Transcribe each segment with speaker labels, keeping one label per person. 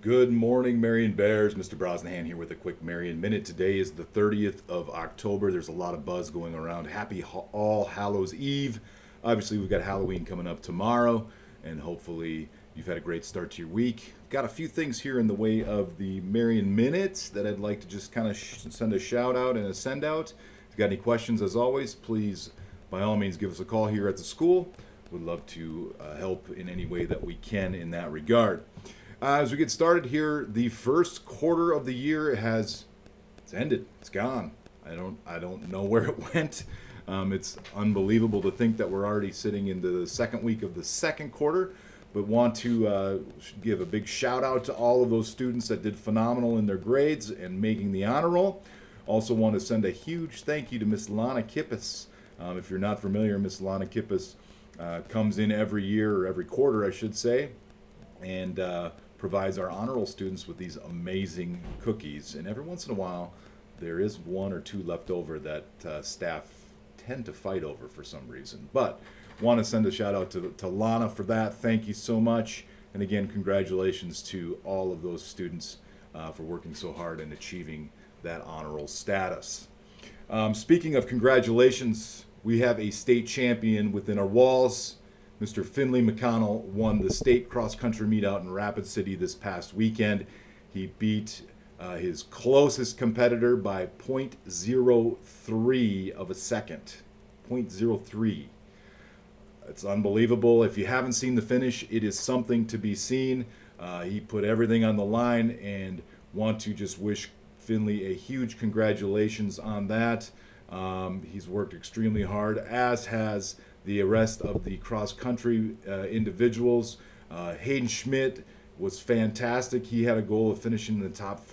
Speaker 1: Good morning, Marion Bears. Mr. Brosnahan here with a quick Marion Minute. Today is the 30th of October. There's a lot of buzz going around. Happy All Hallows Eve. Obviously, we've got Halloween coming up tomorrow, and hopefully you've had a great start to your week. Got a few things here in the way of the Marion Minute that I'd like to just kind of send a shout out and a send out. If you've got any questions, as always, please, by all means, give us a call here at the school. We'd love to help in any way that we can in that regard. As we get started here, the first quarter of the year it's ended. It's gone. I don't know where it went. It's unbelievable to think that we're already sitting in the second week of the second quarter, but want to give a big shout out to all of those students that did phenomenal in their grades and making the honor roll. Also want to send a huge thank you to Miss Lana Kippis. If you're not familiar, Miss Lana Kippis comes in every year, or every quarter, I should say, and provides our honor roll students with these amazing cookies. And every once in a while, there is one or two left over that staff tend to fight over for some reason. But want to send a shout out to Lana for that. Thank you so much. And again, congratulations to all of those students for working so hard and achieving that honor roll status. Speaking of congratulations, we have a state champion within our walls. Mr. Finley McConnell won the state cross-country meet out in Rapid City this past weekend. He beat his closest competitor by .03 of a second. .03. It's unbelievable. If you haven't seen the finish, it is something to be seen. He put everything on the line, and want to just wish Finley a huge congratulations on that. He's worked extremely hard, as has the rest of the cross-country individuals. Hayden Schmidt was fantastic. He had a goal of finishing in the top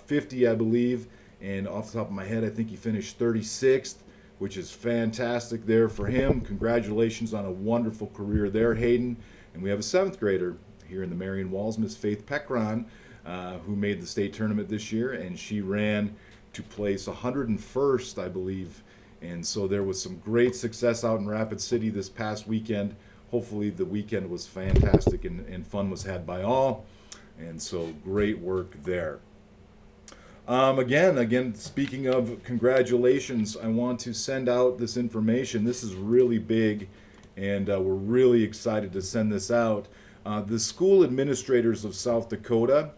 Speaker 1: 50, I believe. And off the top of my head, I think he finished 36th, which is fantastic there for him. Congratulations on a wonderful career there, Hayden. And we have a 7th grader here in the Marion Walls, Miss Faith Peckron, who made the state tournament this year. And she ran to place 101st, I believe. And so there was some great success out in Rapid City this past weekend. Hopefully the weekend was fantastic and fun was had by all. And so great work there. Again, speaking of congratulations, I want to send out this information. This is really big, and we're really excited to send this out. The school administrators of South Dakota,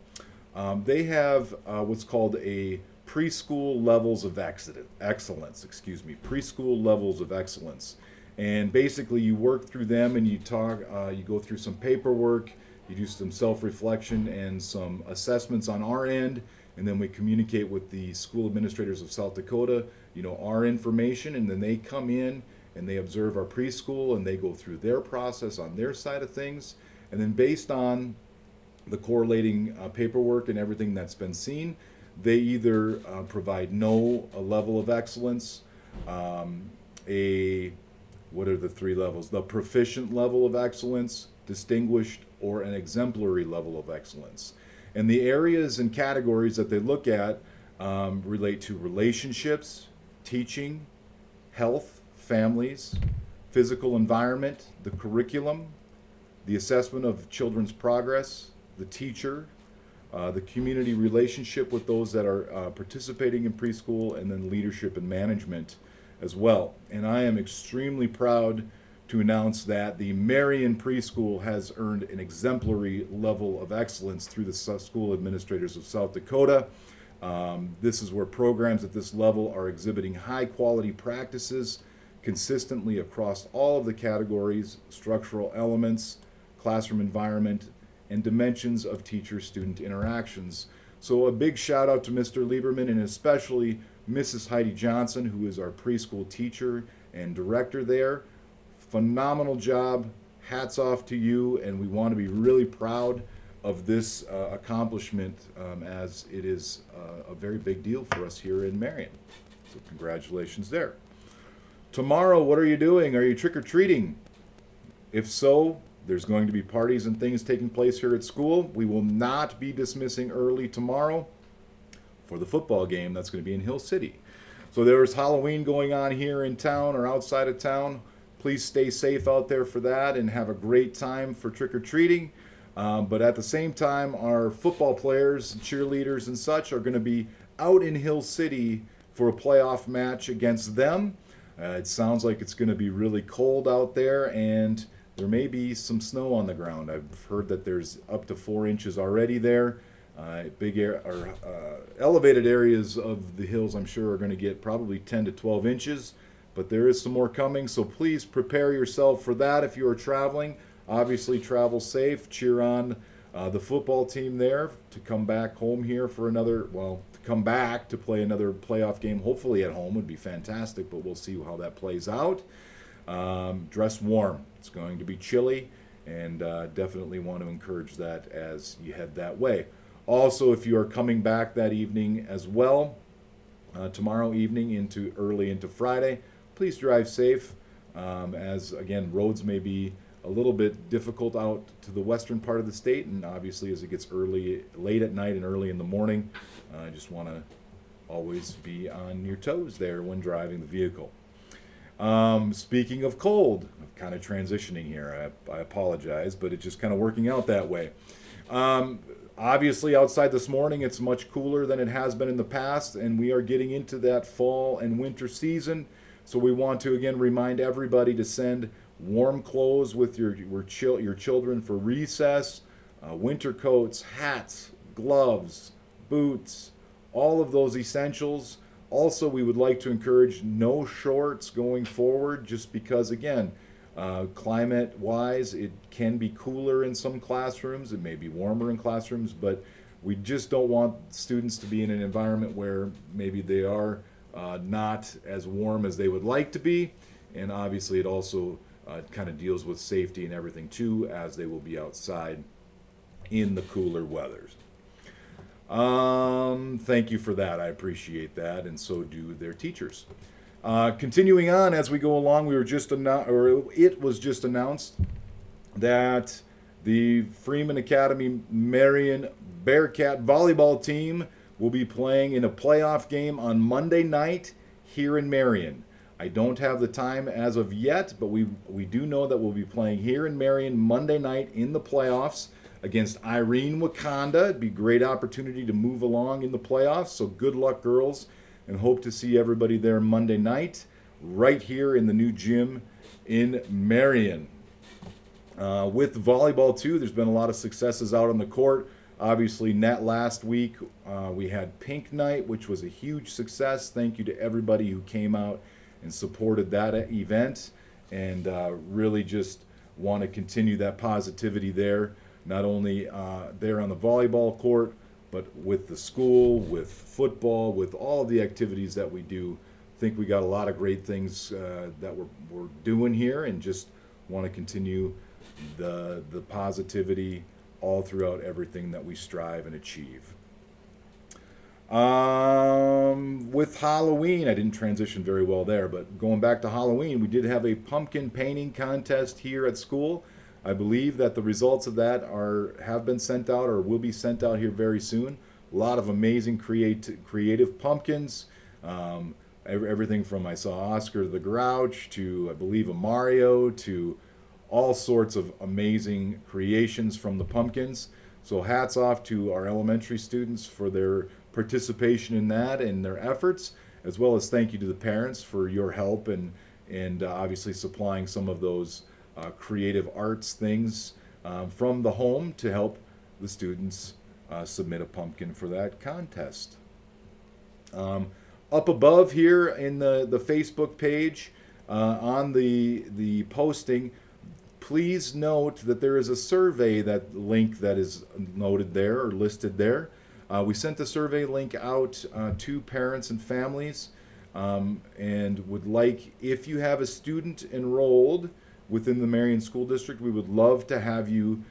Speaker 1: they have what's called a preschool levels of excellence, preschool levels of excellence. And basically you work through them and you talk, you go through some paperwork, you do some self-reflection and some assessments on our end, and then we communicate with the school administrators of South Dakota, our information, and then they come in and they observe our preschool and they go through their process on their side of things. And then based on the correlating paperwork and everything that's been seen, they either provide a level of excellence, what are the 3 levels? The proficient level of excellence, distinguished, or an exemplary level of excellence. And the areas and categories that they look at relate to relationships, teaching, health, families, physical environment, the curriculum, the assessment of children's progress, the teacher, the community relationship with those that are participating in preschool, and then leadership and management as well. And I am extremely proud to announce that the Marion Preschool has earned an exemplary level of excellence through the school administrators of South Dakota. This is where programs at this level are exhibiting high quality practices consistently across all of the categories, structural elements, classroom environment, and dimensions of teacher-student interactions. So a big shout out to Mr. Lieberman and especially Mrs. Heidi Johnson, who is our preschool teacher and director there. Phenomenal job. Hats off to you, and we want to be really proud of this accomplishment as it is a very big deal for us here in Marion. So congratulations there. Tomorrow, what are you doing? Are you trick-or-treating? If so, there's going to be parties and things taking place here at school. We will not be dismissing early tomorrow for the football game that's going to be in Hill City. So there's Halloween going on here in town or outside of town. Please stay safe out there for that and have a great time for trick-or-treating. But at the same time, our football players, cheerleaders, and such are going to be out in Hill City for a playoff match against them. It sounds like it's going to be really cold out there, and there may be some snow on the ground. I've heard that there's up to 4 inches already there. Elevated areas of the hills, I'm sure, are going to get probably 10 to 12 inches, but there is some more coming, so please prepare yourself for that if you are traveling. Obviously, travel safe. Cheer on the football team there to come back home here for to come back to play another playoff game, hopefully at home would be fantastic, but we'll see how that plays out. Dress warm. It's going to be chilly, and definitely want to encourage that as you head that way. Also, if you are coming back that evening as well, tomorrow evening early into Friday, please drive safe, as again, roads may be a little bit difficult out to the western part of the state, and obviously as it gets late at night and early in the morning, I just want to always be on your toes there when driving the vehicle. Speaking of cold, I'm kind of transitioning here. I apologize, but it's just kind of working out that way. Obviously, outside this morning, it's much cooler than it has been in the past, and we are getting into that fall and winter season. So we want to, again, remind everybody to send warm clothes with your children for recess, winter coats, hats, gloves, boots, all of those essentials. Also, we would like to encourage no shorts going forward, just because, again, climate-wise, it can be cooler in some classrooms. It may be warmer in classrooms, but we just don't want students to be in an environment where maybe they are not as warm as they would like to be. And obviously, it also kind of deals with safety and everything, too, as they will be outside in the cooler weathers. Thank you for that. I appreciate that, and so do their teachers. Continuing on as we go along, it was just announced that the Freeman Academy Marion Bearcat volleyball team will be playing in a playoff game on Monday night here in Marion. I don't have the time as of yet, but we do know that we'll be playing here in Marion Monday night in the playoffs against Irene Wakanda. It'd be a great opportunity to move along in the playoffs, so good luck, girls, and hope to see everybody there Monday night right here in the new gym in Marion. With volleyball, too, there's been a lot of successes out on the court. Obviously, last week we had Pink Night, which was a huge success. Thank you to everybody who came out and supported that event, and really just want to continue that positivity there, not only there on the volleyball court, but with the school, with football, with all of the activities that we do. I think we got a lot of great things that we're doing here, and just want to continue the positivity all throughout everything that we strive and achieve. With Halloween, I didn't transition very well there, but going back to Halloween, we did have a pumpkin painting contest here at school. I believe that the results of that have been sent out or will be sent out here very soon. A lot of amazing creative pumpkins. Everything from, I saw Oscar the Grouch to, I believe, a Mario, to all sorts of amazing creations from the pumpkins. So hats off to our elementary students for their participation in that and their efforts, as well as thank you to the parents for your help and obviously supplying some of those creative arts things from the home to help the students submit a pumpkin for that contest. Up above here in the Facebook page, on the posting, please note that there is a survey link that is noted there or listed there. We sent the survey link out to parents and families, and would like, if you have a student enrolled within the Marion School District, we would love to have you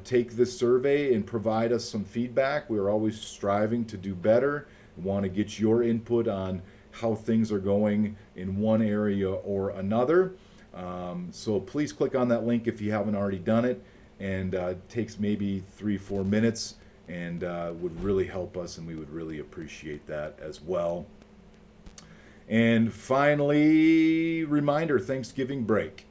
Speaker 1: take this survey and provide us some feedback. We're always striving to do better. We want to get your input on how things are going in one area or another. So please click on that link if you haven't already done it, and it takes maybe 3-4 minutes, and would really help us, and we would really appreciate that as well. And finally, reminder, Thanksgiving break.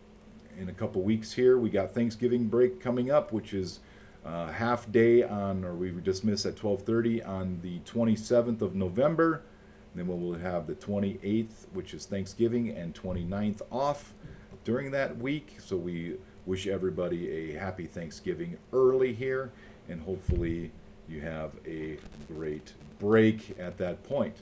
Speaker 1: In a couple weeks here, we got Thanksgiving break coming up, which is half day on, or we dismiss at 12:30 on the 27th of November. Then we'll have the 28th, which is Thanksgiving, and 29th off during that week. So we wish everybody a happy Thanksgiving early here, and hopefully you have a great break at that point.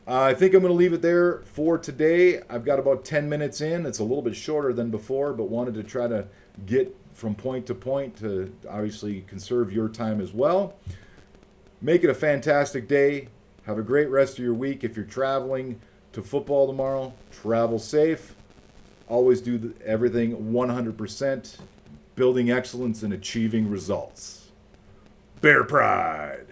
Speaker 1: I think I'm going to leave it there for today. I've got about 10 minutes in. It's a little bit shorter than before, but wanted to try to get from point to point to obviously conserve your time as well. Make it a fantastic day. Have a great rest of your week. If you're traveling to football tomorrow, travel safe. Always do everything 100%, building excellence and achieving results. Bear Pride!